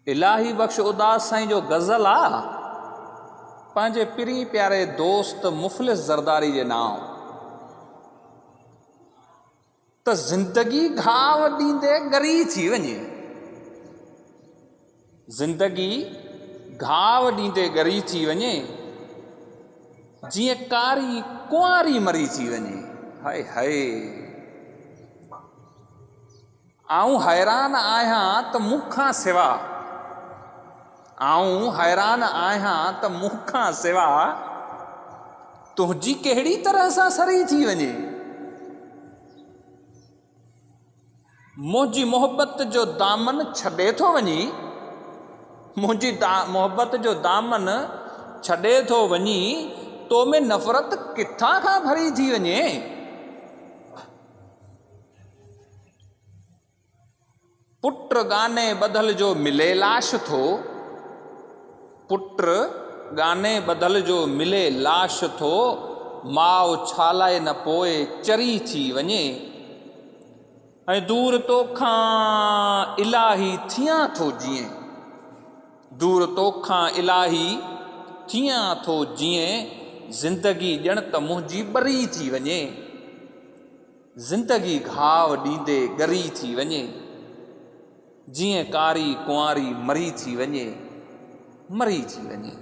इलाही बख्श उदास साईं जो गज़ल आ पंहिंजे पिरी प्यारे दोस्त मुफ़लिस ज़रदारी जे नाम त ज़िंदगी घाव ॾींदे ॻरी थी वञे, ज़िंदगी घाव ॾींदे ॻरी थी वञे, जीअं कारी कुंवारी मरी थी वञे। हाय हाय आऊं हैरान आहियां त मूंखां सिवा, आऊं हैरान आहियां त मूंखां सिवा तुंहिंजी कहिड़ी तरह सां सरी थी वञे। मुंहिंजी मोहब्बत जो दामन छॾे थो वञी, मुंहिंजी मोहब्बत जो दामन छॾे थो वञी, तो में नफ़रत किथां खां भरी थी वञे। पुट गाने बदल जो मिले लाश थो, पुट गाने बदल जो मिले लाश थो, माउ छालाए न पोए चरी थी वञे। ऐं दूर तोखां इलाही थियां थो जीअं, दूर तोखां इलाही थियां थो जीअं, ज़िंदगी ॼण त मुंहिंजी ॿरी थी वञे, ज़िंदगी घाव ॾींदे ॻरी थी वञे, जीअं कारी कुंवारी मरी थी वञे, मरी थी वञे।